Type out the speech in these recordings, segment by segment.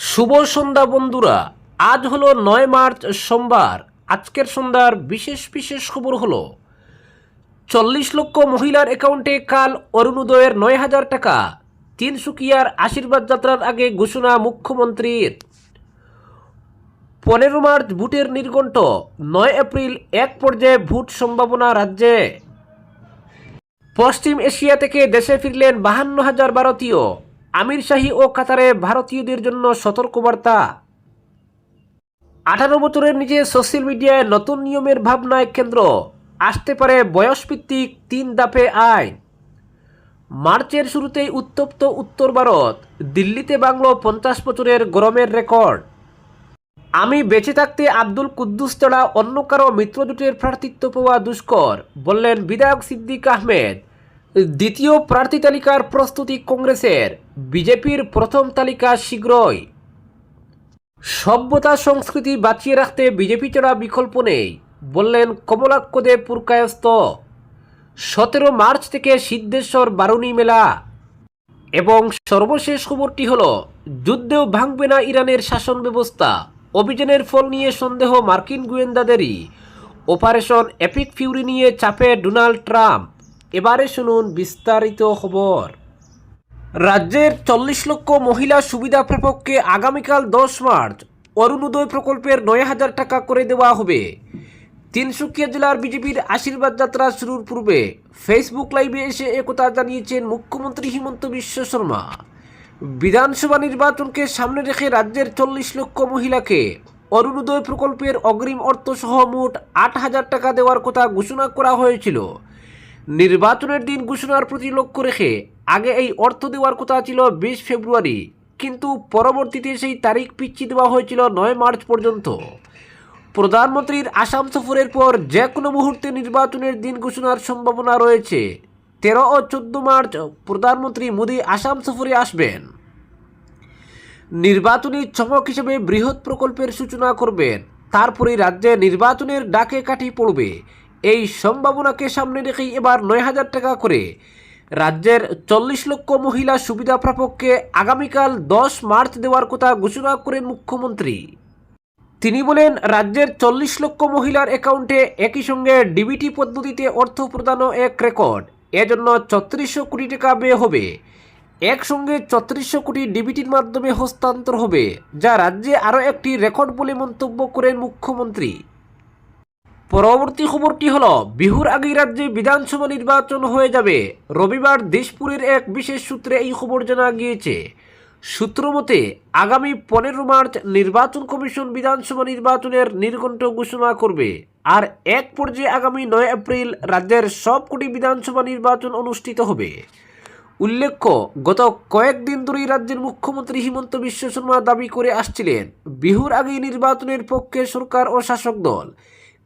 শুভ সন্ধ্যা বন্ধুরা। আজ হলো 9 মার্চ সোমবার। আজকের সন্ধ্যার বিশেষ বিশেষ খবর হলো 40 লক্ষ মহিলার অ্যাকাউন্টে কাল অরুণোদয়ের 9,000 টাকা। তিনসুকিয়ার আশীর্বাদ যাত্রার আগে ঘোষণা মুখ্যমন্ত্রীর। 15 মার্চ ভোটের নির্ঘণ্ট। 9 এপ্রিল এক পর্যায়ে ভোট সম্ভাবনা রাজ্যে। পশ্চিম এশিয়া থেকে দেশে ফিরলেন 52,000 ভারতীয়। আমির শাহী ও কাতারে ভারতীয়দের জন্য সতর্কবার্তা। 18 বছরের নিচে সোশ্যাল মিডিয়ায় নতুন নিয়মের ভাবনায় কেন্দ্র। আসতে পারে বয়সভিত্তিক 3 ধাপে আইন। মার্চের শুরুতেই উত্তপ্ত উত্তর ভারত। দিল্লিতে ভাঙল 50 বছরের গরমের রেকর্ড। আমি বেঁচে থাকতে আব্দুল কুদ্দুস ছাড়া অন্য কারো মিত্রজোটের প্রার্থিত্ব পাওয়া দুষ্কর, বললেন বিধায়ক সিদ্দিক আহমেদ। দ্বিতীয় প্রার্থী তালিকার প্রস্তুতি কংগ্রেসের। বিজেপির প্রথম তালিকা শীঘ্রই। সভ্যতা সংস্কৃতি বাঁচিয়ে রাখতে বিজেপি ছাড়া বিকল্প নেই, বললেন কমলাক্ষ দে পুরকায়স্থ। 17 মার্চ থেকে সিদ্ধেশ্বর বারুণী মেলা। এবং সর্বশেষ খবরটি হল, যুদ্ধেও ভাঙবে না ইরানের শাসন ব্যবস্থা। অভিযানের ফল নিয়ে সন্দেহ মার্কিন গোয়েন্দাদেরই। অপারেশন এপিক ফিউরি নিয়ে চাপে ডোনাল্ড ট্রাম্প। এবারে শুনুন বিস্তারিত খবর। রাজ্যের 40 লক্ষ মহিলা সুবিধা প্রাপককে আগামীকাল 10 মার্চ অরুণোদয় প্রকল্পের 9,000 টাকা করে দেওয়া হবে। তিনসুকিয়া জেলার বিজেপির আশীর্বাদ যাত্রা শুরুর পূর্বে ফেসবুক লাইভে এসে একথা জানিয়েছেন মুখ্যমন্ত্রী হিমন্ত বিশ্ব শর্মা। বিধানসভা নির্বাচনকে সামনে রেখে রাজ্যের 40 লক্ষ মহিলাকে অরুণোদয় প্রকল্পের অগ্রিম অর্থসহ মোট 8,000 টাকা দেওয়ার কথা ঘোষণা করা হয়েছিল। নির্বাচনের দিন ঘোষণার প্রতি লক্ষ্য রেখে আগে এই অর্থ দেওয়ার কথা ছিল 20 ফেব্রুয়ারি, কিন্তু পরবর্তীতে সেই তারিখ পিছিয়ে দেওয়া হয়েছিল 9 মার্চ পর্যন্ত। প্রধানমন্ত্রীর আসাম সফরের পর যে কোনো মুহূর্তে নির্বাচনের দিন ঘোষণার সম্ভাবনা রয়েছে। 13 ও 14 মার্চ প্রধানমন্ত্রী মোদী আসাম সফরে আসবেন। নির্বাচনী চমক হিসেবে বৃহৎ প্রকল্পের সূচনা করবেন। তারপরে রাজ্যে নির্বাচনের ডাকে কাঠি পড়বে। এই সম্ভাবনাকে সামনে রেখেই এবার 9,000 টাকা করে রাজ্যের 40 লক্ষ মহিলা সুবিধা প্রাপককে আগামীকাল 10 মার্চ দেওয়ার কথা ঘোষণা করেন মুখ্যমন্ত্রী। তিনি বলেন, রাজ্যের 40 লক্ষ মহিলার অ্যাকাউন্টে একই সঙ্গে ডিবিটি পদ্ধতিতে অর্থ প্রদানও এক রেকর্ড। এজন্য 3400 কোটি টাকা ব্যয় হবে। একসঙ্গে 3400 কোটি ডিবিটির মাধ্যমে হস্তান্তর হবে, যা রাজ্যে আরও একটি রেকর্ড বলে মন্তব্য করেন মুখ্যমন্ত্রী। পরবর্তী খবরটি হল, বিহুর আগেই রাজ্যে বিধানসভা নির্বাচন হয়ে যাবে। রবিবার দিশপুরের এক বিশেষ সূত্রে এই খবর জানা গিয়েছে। সূত্র মতে আগামী 15 মার্চ নির্বাচন কমিশন বিধানসভা নির্বাচনের নির্ঘণ্ট ঘোষণা করবে। আর এক পর্যায়ে আগামী 9 এপ্রিল রাজ্যের সবকটি বিধানসভা নির্বাচন অনুষ্ঠিত হবে। উল্লেখ্য, গত কয়েকদিন ধরেই রাজ্যের মুখ্যমন্ত্রী হিমন্ত বিশ্ব শর্মা দাবি করে আসছিলেন বিহুর আগেই নির্বাচনের পক্ষে সরকার ও শাসক দল,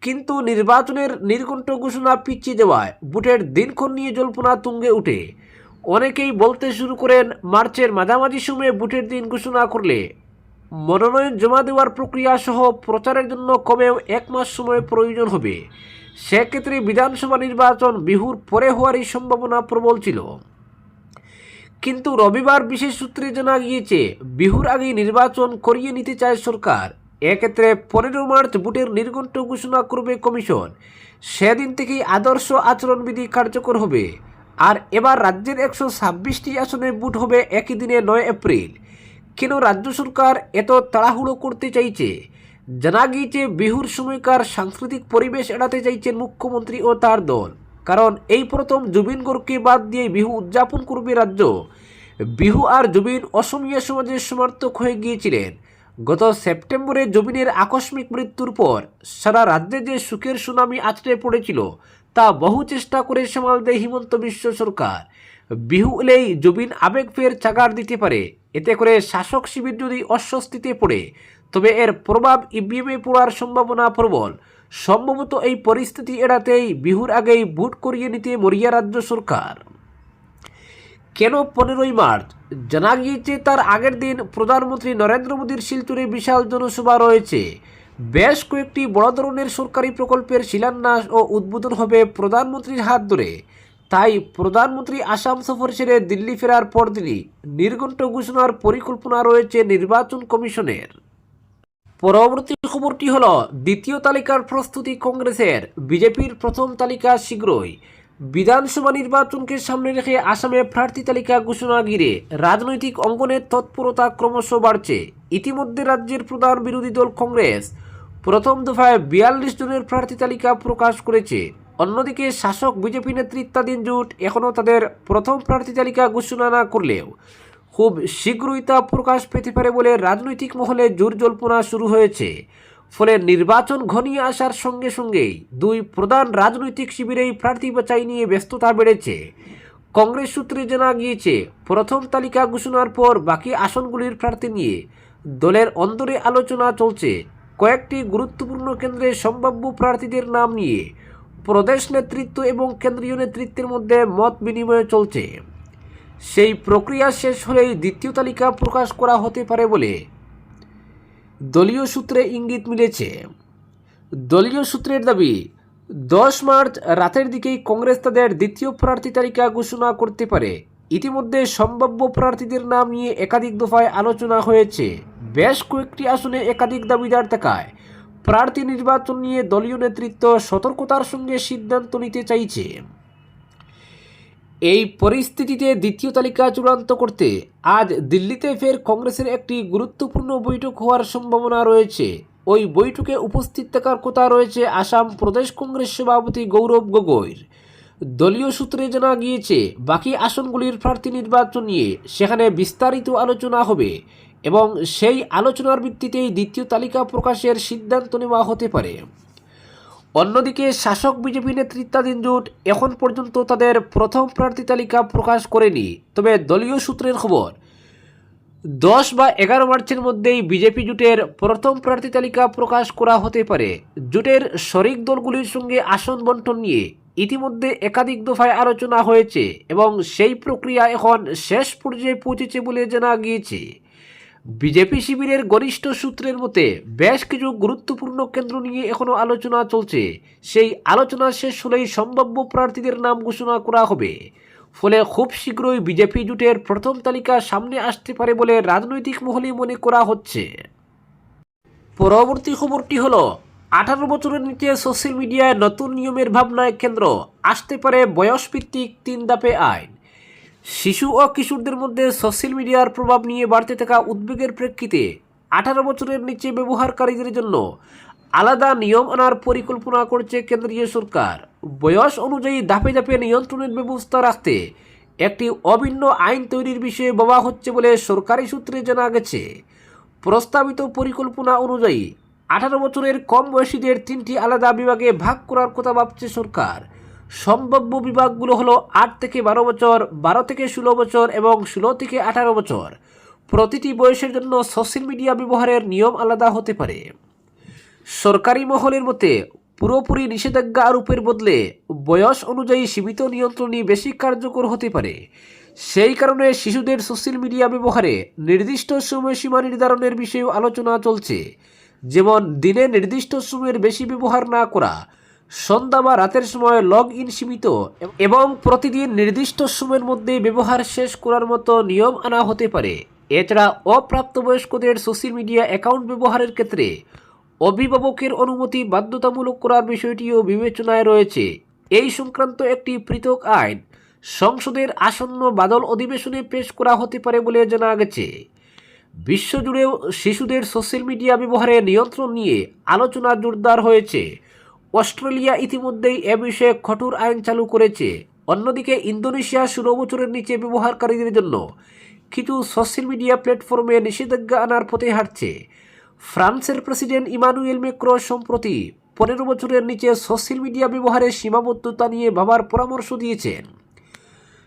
কিন্তু নির্বাচনের নির্ঘণ্ট ঘোষণা পিছিয়ে যাওয়ায় ভোটের দিনক্ষণ নিয়ে জল্পনা তুঙ্গে ওঠে। অনেকেই বলতে শুরু করেন, মার্চের মাঝামাঝি সময়ে ভোটের দিন ঘোষণা করলে মনোনয়ন জমা দেওয়ার প্রক্রিয়া সহ প্রচারের জন্য কমেও 1 মাস সময় প্রয়োজন হবে। সেক্ষেত্রে বিধানসভা নির্বাচন বিহুর পরে হওয়ারই সম্ভাবনা প্রবল ছিল। কিন্তু রবিবার বিশেষ সূত্রে জানা গিয়েছে, বিহুর আগেই নির্বাচন করিয়ে নিতে চায় সরকার। এক্ষেত্রে 15 মার্চ ভোটের নির্ঘণ্ট ঘোষণা করবে কমিশন। সেদিন থেকেই আদর্শ আচরণবিধি কার্যকর হবে। আর এবার রাজ্যের 126টি আসনে ভোট হবে একই দিনে 9 এপ্রিল। কেন রাজ্য সরকার এত তাড়াহুড়ো করতে চাইছে? জানা গিয়েছে, বিহুর সময়কার সাংস্কৃতিক পরিবেশ এড়াতে চাইছেন মুখ্যমন্ত্রী ও তার দল। কারণ এই প্রথম জুবিন গর্গকে বাদ দিয়ে বিহু উদযাপন করবে রাজ্য। বিহু আর জুবিন অসমীয়া সমাজের সমর্থক হয়ে গিয়েছিলেন। গত সেপ্টেম্বরে জুবিনের আকস্মিক মৃত্যুর পর সারা রাজ্যে যে সুখের সুনামি আছড়ে পড়েছিল, তা বহু চেষ্টা করে সামাল দেয় হিমন্ত বিশ্ব সরকার। বিহু এলেই জুবিন আবেগ ফের চাগার দিতে পারে। এতে করে শাসক শিবির যদি অস্বস্তিতে পড়ে, তবে এর প্রভাব ইভিএমে পড়ার সম্ভাবনা প্রবল। সম্ভবত এই পরিস্থিতি এড়াতেই বিহুর আগেই ভোট করিয়ে নিতে মরিয়া রাজ্য সরকার। কেন 15 মার্চ? জানা গিয়েছে, তার আগের দিন প্রধানমন্ত্রী নরেন্দ্র মোদীর শিলচরে বিশাল জনসভা রয়েছে। বেশ কয়েকটি বড় ধরনের সরকারি প্রকল্পের শিলান্যাস ও উদ্বোধন হবে প্রধানমন্ত্রীর হাত ধরে। তাই প্রধানমন্ত্রী আসাম সফর ছেড়ে দিল্লি ফেরার পরদিনই নির্ঘণ্ট ঘোষণার পরিকল্পনা রয়েছে নির্বাচন কমিশনের। পরবর্তী খবরটি হল দ্বিতীয় তালিকার প্রস্তুতি কংগ্রেসের। বিজেপির প্রথম তালিকা শীঘ্রই। বিধানসভা নির্বাচনকে সামনে রেখে আসামে প্রার্থী তালিকা ঘোষণা ঘিরে রাজনৈতিক অঙ্গনের তৎপরতা ক্রমশ বাড়ছে। ইতিমধ্যে রাজ্যের প্রধান বিরোধী দল কংগ্রেস প্রথম দফায় 42 জনের প্রার্থী তালিকা প্রকাশ করেছে। অন্যদিকে শাসক বিজেপি নেতৃত্বাধীন জোট এখনও তাদের প্রথম প্রার্থী তালিকা ঘোষণা না করলেও খুব শীঘ্রই তা প্রকাশ পেতে পারে বলে রাজনৈতিক মহলে জোর জল্পনা শুরু হয়েছে। ফলে নির্বাচন ঘনিয়ে আসার সঙ্গে সঙ্গেই দুই প্রধান রাজনৈতিক শিবিরেই প্রার্থী বাছাই নিয়ে ব্যস্ততা বেড়েছে। কংগ্রেস সূত্রে জানা গিয়েছে, প্রথম তালিকা ঘোষণার পর বাকি আসনগুলির প্রার্থী নিয়ে দলের অন্দরে আলোচনা চলছে। কয়েকটি গুরুত্বপূর্ণ কেন্দ্রে সম্ভাব্য প্রার্থীদের নাম নিয়ে প্রদেশ নেতৃত্ব এবং কেন্দ্রীয় নেতৃত্বের মধ্যে মত বিনিময় চলছে। সেই প্রক্রিয়া শেষ হলেই দ্বিতীয় তালিকা প্রকাশ করা হতে পারে বলে দলীয় সূত্রে ইঙ্গিত মিলেছে। দলীয় সূত্রের দাবি, 10 মার্চ রাতের দিকেই কংগ্রেস তাদের দ্বিতীয় প্রার্থী তালিকা ঘোষণা করতে পারে। ইতিমধ্যে সম্ভাব্য প্রার্থীদের নাম নিয়ে একাধিক দফায় আলোচনা হয়েছে। বেশ কয়েকটি আসনে একাধিক দাবিদার থাকায় প্রার্থী নির্বাচন নিয়ে দলীয় নেতৃত্ব সতর্কতার সঙ্গে সিদ্ধান্ত নিতে চাইছে। এই পরিস্থিতিতে দ্বিতীয় তালিকা চূড়ান্ত করতে আজ দিল্লিতে ফের কংগ্রেসের একটি গুরুত্বপূর্ণ বৈঠক হওয়ার সম্ভাবনা রয়েছে। ওই বৈঠকে উপস্থিত থাকার কথা রয়েছে আসাম প্রদেশ কংগ্রেস সভাপতি গৌরব গগৈর। দলীয় সূত্রে জানা গিয়েছে, বাকি আসনগুলির প্রার্থী নির্বাচন নিয়ে সেখানে বিস্তারিত আলোচনা হবে এবং সেই আলোচনার ভিত্তিতেই দ্বিতীয় তালিকা প্রকাশের সিদ্ধান্ত নেওয়া হতে পারে। অন্যদিকে শাসক বিজেপি নেতৃত্বাধীন জোট এখন পর্যন্ত তাদের প্রথম প্রার্থী তালিকা প্রকাশ করেনি। তবে দলীয় সূত্রের খবর, 10 বা 11 মার্চের মধ্যেই বিজেপি জোটের প্রথম প্রার্থী তালিকা প্রকাশ করা হতে পারে। জোটের শরিক দলগুলির সঙ্গে আসন বণ্টন নিয়ে ইতিমধ্যে একাধিক দফায় আলোচনা হয়েছে এবং সেই প্রক্রিয়া এখন শেষ পর্যায়ে পৌঁছেছে বলে জানা গিয়েছে। বিজেপি শিবিরের ঘনিষ্ঠ সূত্রের মতে বেশ কিছু গুরুত্বপূর্ণ কেন্দ্র নিয়ে এখনও আলোচনা চলছে। সেই আলোচনা শেষ হলেই সম্ভাব্য প্রার্থীদের নাম ঘোষণা করা হবে। ফলে খুব শীঘ্রই বিজেপি জোটের প্রথম তালিকা সামনে আসতে পারে বলে রাজনৈতিক মহলে মনে করা হচ্ছে। পরবর্তী খবরটি হল, 18 বছরের নিচে সোশ্যাল মিডিয়ায় নতুন নিয়মের ভাবনায় কেন্দ্র। আসতে পারে বয়সভিত্তিক 3 ধাপে আইন। শিশু ও কিশোরদের মধ্যে সোশ্যাল মিডিয়ার প্রভাব নিয়ে বাড়তে থাকা উদ্বেগের প্রেক্ষিতে 18 বছরের নিচে ব্যবহারকারীদের জন্য আলাদা নিয়ম আনার পরিকল্পনা করছে কেন্দ্রীয় সরকার। বয়স অনুযায়ী ধাপে ধাপে নিয়ন্ত্রণের ব্যবস্থা রাখতে একটি অভিন্ন আইন তৈরির বিষয়ে ভাবা হচ্ছে বলে সরকারি সূত্রে জানা গেছে। প্রস্তাবিত পরিকল্পনা অনুযায়ী 18 বছরের কম বয়সীদের 3টি আলাদা বিভাগে ভাগ করার কথা ভাবছে সরকার। সম্ভাব্য বিভাগগুলো হলো 8 থেকে 12 বছর, 12 থেকে 16 বছর এবং 16 থেকে 18 বছর। প্রতিটি বয়সের জন্য সোশ্যাল মিডিয়া ব্যবহারের নিয়ম আলাদা হতে পারে। সরকারি মহলের মতে পুরোপুরি নিষেধাজ্ঞা আরোপের বদলে বয়স অনুযায়ী সীমিত নিয়ন্ত্রণই বেশি কার্যকর হতে পারে। সেই কারণে শিশুদের সোশ্যাল মিডিয়া ব্যবহারে নির্দিষ্ট সময়সীমা নির্ধারণের বিষয়েও আলোচনা চলছে। যেমন দিনে নির্দিষ্ট সময়ের বেশি ব্যবহার না করা, সন্ধ্যা বা রাতের সময় লগ ইন সীমিত এবং প্রতিদিন নির্দিষ্ট সময়ের মধ্যে ব্যবহার শেষ করার মতো নিয়ম আনা হতে পারে। এছাড়া অপ্রাপ্তবয়স্কদের সোশ্যাল মিডিয়া অ্যাকাউন্ট ব্যবহারের ক্ষেত্রে অভিভাবকের অনুমতি বাধ্যতামূলক করার বিষয়টিও বিবেচনায় রয়েছে। এই সংক্রান্ত একটি পৃথক আইন সংসদের আসন্ন বাদল অধিবেশনে পেশ করা হতে পারে বলে জানা গেছে। বিশ্বজুড়েও শিশুদের সোশ্যাল মিডিয়া ব্যবহারে নিয়ন্ত্রণ নিয়ে আলোচনা জোরদার হয়েছে। অস্ট্রেলিয়া ইতিমধ্যেই এ বিষয়ে কঠোর আইন চালু করেছে। অন্যদিকে ইন্দোনেশিয়া 16 বছরের নিচে ব্যবহারকারীদের জন্য কিছু সোশ্যাল মিডিয়া প্ল্যাটফর্মে নিষেধাজ্ঞা আনার পথে হাঁটছে। ফ্রান্সের প্রেসিডেন্ট ইমানুয়েল ম্যাক্রো সম্প্রতি 15 বছরের নিচে সোশ্যাল মিডিয়া ব্যবহারের সীমাবদ্ধতা নিয়ে ভাবার পরামর্শ দিয়েছেন।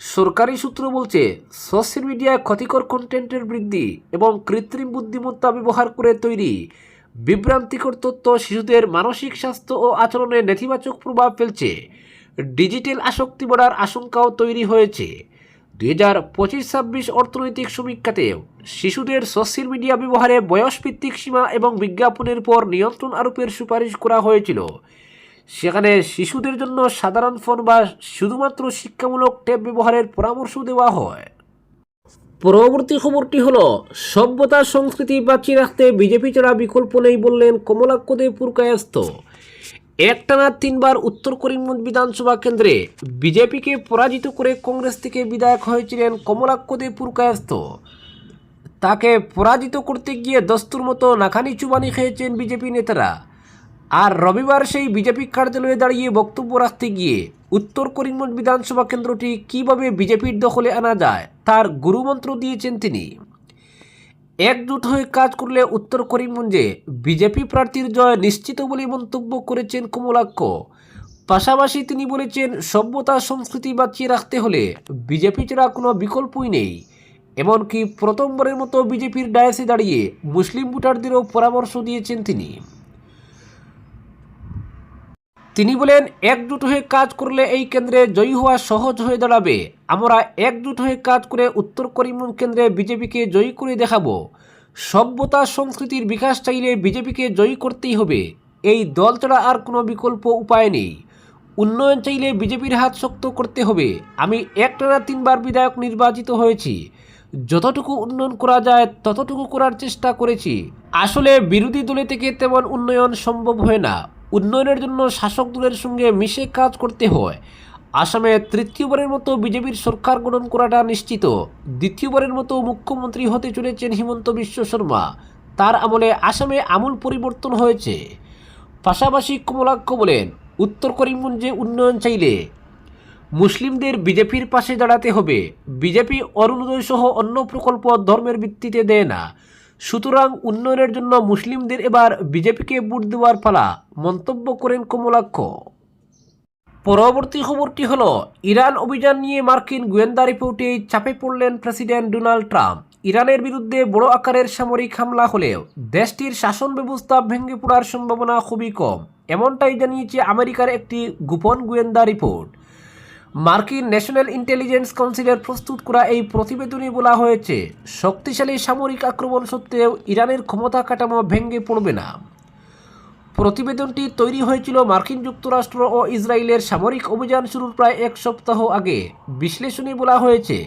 সরকারি সূত্র বলছে, সোশ্যাল মিডিয়ায় ক্ষতিকর কন্টেন্টের বৃদ্ধি এবং কৃত্রিম বুদ্ধিমত্তা ব্যবহার করে তৈরি বিভ্রান্তিকর তথ্য শিশুদের মানসিক স্বাস্থ্য ও আচরণে নেতিবাচক প্রভাব ফেলছে। ডিজিটাল আসক্তি বাড়ার আশঙ্কাও তৈরি হয়েছে। 2025-26 অর্থনৈতিক সমীক্ষাতেও শিশুদের সোশ্যাল মিডিয়া ব্যবহারে বয়সভিত্তিক সীমা এবং বিজ্ঞাপনের পর নিয়ন্ত্রণ আরোপের সুপারিশ করা হয়েছিল। সেখানে শিশুদের জন্য সাধারণ ফোন বা শুধুমাত্র শিক্ষামূলক ট্যাব ব্যবহারের পরামর্শ দেওয়া হয়। পরবর্তী খবরটি হলো, সভ্যতা সংস্কৃতি বাঁচিয়ে রাখতে বিজেপি ছাড়া বিকল্প নেই বললেন কমলাক্ষ দে পুরকায়স্থ। একটানা 3 বার উত্তর করিমগঞ্জ বিধানসভা কেন্দ্রে বিজেপিকে পরাজিত করে কংগ্রেস থেকে বিধায়ক হয়েছিলেন কমলাক্ষ দে পুরকায়স্থ। তাকে পরাজিত করতে গিয়ে দস্তুর মতো নাকানি চুবানি খেয়েছেন বিজেপি নেতারা। আর রবিবার সেই বিজেপি কার্যালয়ে দাঁড়িয়ে বক্তব্য রাখতে গিয়ে উত্তর করিমগঞ্জ বিধানসভা কেন্দ্রটি কীভাবে বিজেপির দখলে আনা যায় তার গুরুমন্ত্র দিয়েছেন তিনি। একজোট হয়ে কাজ করলে উত্তর করিমগঞ্জে বিজেপি প্রার্থীর জয় নিশ্চিত বলে মন্তব্য করেছেন কমলাক্ষ। পাশাপাশি তিনি বলেছেন, সভ্যতা সংস্কৃতি বাঁচিয়ে রাখতে হলে বিজেপি ছাড়া কোনো বিকল্পই নেই। এমনকি প্রথমবারের মতো বিজেপির ডায়াসে দাঁড়িয়ে মুসলিম ভোটারদেরও পরামর্শ দিয়েছেন তিনি। তিনি বলেন, একজোট হয়ে কাজ করলে এই কেন্দ্রে জয়ী হওয়া সহজ হয়ে দাঁড়াবে। আমরা একজোট হয়ে কাজ করে উত্তর করিমগঞ্জ কেন্দ্রে বিজেপিকে জয়ী করে দেখাবো। সভ্যতা সংস্কৃতির বিকাশ চাইলে বিজেপিকে জয়ী করতেই হবে। এই দল ছাড়া আর কোনো বিকল্প উপায় নেই। উন্নয়ন চাইলে বিজেপির হাত শক্ত করতে হবে। আমি একটানা 3 বার বিধায়ক নির্বাচিত হয়েছি। যতটুকু উন্নয়ন করা যায় ততটুকু করার চেষ্টা করেছি। আসলে বিরোধী দলে থেকে তেমন উন্নয়ন সম্ভব হয় না। উন্নয়নের জন্য শাসক দলের সঙ্গে মিশে কাজ করতে হয়। আসামে তৃতীয়বারের মতো বিজেপির সরকার গঠন করাটা নিশ্চিত। দ্বিতীয়বারের মতো মুখ্যমন্ত্রী হতে চলেছেন হিমন্ত বিশ্ব শর্মা। তার আমলে আসামে আমূল পরিবর্তন হয়েছে। পাশাপাশি কমলাক্ষ বলেন, উত্তর করিমগঞ্জে উন্নয়ন চাইলে মুসলিমদের বিজেপির পাশে দাঁড়াতে হবে। বিজেপি অরুণোদয় সহ অন্য প্রকল্প ধর্মের ভিত্তিতে দেয় না। সুতরাং উন্নয়নের জন্য মুসলিমদের এবার বিজেপিকে ভোট দেওয়ার পালা, মন্তব্য করেন কমলাক্ষ। পরবর্তী খবরটি হলো, ইরান অভিযান নিয়ে মার্কিন গোয়েন্দা রিপোর্টে চাপে পড়লেন প্রেসিডেন্ট ডোনাল্ড ট্রাম্প। ইরানের বিরুদ্ধে বড় আকারের সামরিক হামলা হলেও দেশটির শাসন ব্যবস্থা ভেঙে পড়ার সম্ভাবনা খুবই কম, এমনটাই জানিয়েছে আমেরিকার একটি গোপন গোয়েন্দা রিপোর্ট। মার্কিন ন্যাশনাল ইন্টেলিজেন্স কাউন্সিলের প্রস্তুত করা এই প্রতিবেদনে বলা হয়েছে, শক্তিশালী সামরিক আক্রমণ সত্ত্বেও ইরানের ক্ষমতা কাঠামো ভেঙে পড়বে না। প্রতিবেদনটি তৈরি হয়েছিল মার্কিন যুক্তরাষ্ট্র ও ইসরায়েলের সামরিক অভিযান শুরুর প্রায় 1 সপ্তাহ আগে। বিশ্লেষণে বলা হয়েছে,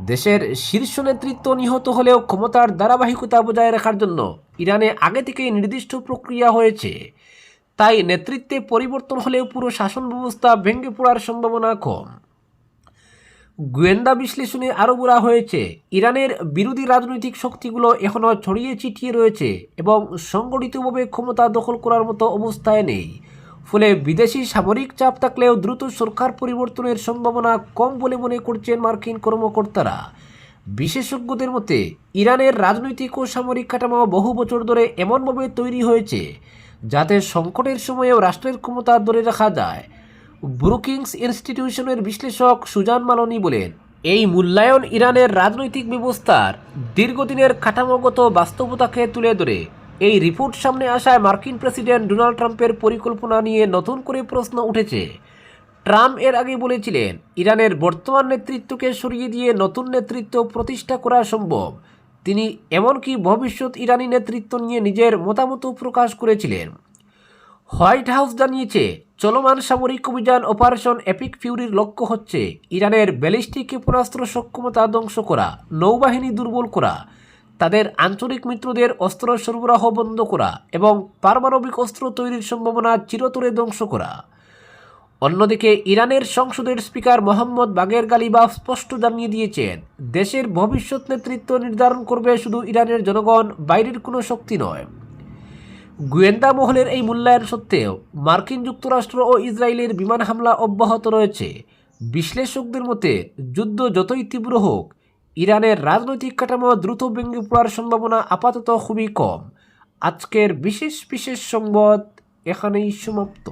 দেশের শীর্ষ নেতৃত্ব নিহত হলেও ক্ষমতার ধারাবাহিকতা বজায় রাখার জন্য ইরানে আগে থেকেই নির্দিষ্ট প্রক্রিয়া হয়েছে। তাই নেতৃত্বে পরিবর্তন হলেও পুরো শাসন ব্যবস্থা ভেঙে পড়ার সম্ভাবনা কম। গোয়েন্দা বিশ্লেষণে আরও বলা হয়েছে, ইরানের বিরোধী রাজনৈতিক শক্তিগুলো এখনও ছড়িয়ে ছিটিয়ে রয়েছে এবং সংগঠিতভাবে ক্ষমতা দখল করার মতো অবস্থায় নেই। ফলে বিদেশি সামরিক চাপ থাকলেও দ্রুত সরকার পরিবর্তনের সম্ভাবনা কম বলে মনে করছেন মার্কিন কর্মকর্তারা। বিশেষজ্ঞদের মতে, ইরানের রাজনৈতিক ও সামরিক কাঠামো বহু বছর ধরে এমনভাবে তৈরি হয়েছে যাতে সংকটের সময়েও রাষ্ট্রের ক্ষমতা ধরে রাখা যায়। ব্রুকিংস ইনস্টিটিউশনের বিশ্লেষক সুজান মালনি বলেন, এই মূল্যায়ন ইরানের রাজনৈতিক ব্যবস্থার দীর্ঘদিনের কাঠামোগত বাস্তবতাকে তুলে ধরে। এই রিপোর্ট সামনে আসায় মার্কিন প্রেসিডেন্ট ডোনাল্ড ট্রাম্পের পরিকল্পনা নিয়ে নতুন করে প্রশ্ন উঠেছে। ট্রাম্প এর আগে বলেছিলেন, ইরানের বর্তমান নেতৃত্বকে সরিয়ে দিয়ে নতুন নেতৃত্ব প্রতিষ্ঠা করা সম্ভব। তিনি এমনকি ভবিষ্যৎ ইরানি নেতৃত্ব নিয়ে নিজের মতামত প্রকাশ করেছিলেন। হোয়াইট হাউস জানিয়েছে, চলমান সামরিক অভিযান অপারেশন এপিক ফিউরির লক্ষ্য হচ্ছে ইরানের ব্যালিস্টিক ক্ষেপণাস্ত্র সক্ষমতা ধ্বংস করা, নৌবাহিনী দুর্বল করা, তাদের আঞ্চলিক মিত্রদের অস্ত্র সরবরাহ বন্ধ করা এবং পারমাণবিক অস্ত্র তৈরির সম্ভাবনা চিরতরে ধ্বংস করা। অন্যদিকে ইরানের সংসদের স্পিকার মোহাম্মদ বাগের গালিবাফ স্পষ্ট জানিয়ে দিয়েছেন, দেশের ভবিষ্যৎ নেতৃত্ব নির্ধারণ করবে শুধু ইরানের জনগণ, বাইরের কোনো শক্তি নয়। গোয়েন্দা মহলের এই মূল্যায়ন সত্ত্বেও মার্কিন যুক্তরাষ্ট্র ও ইসরায়েলের বিমান হামলা অব্যাহত রয়েছে। বিশ্লেষকদের মতে, যুদ্ধ যতই তীব্র হোক, ইরানের রাজনৈতিক কাঠামো দ্রুত ভেঙে পড়ার সম্ভাবনা আপাতত খুবই কম। আজকের বিশেষ সংবাদ এখানেই সমাপ্ত।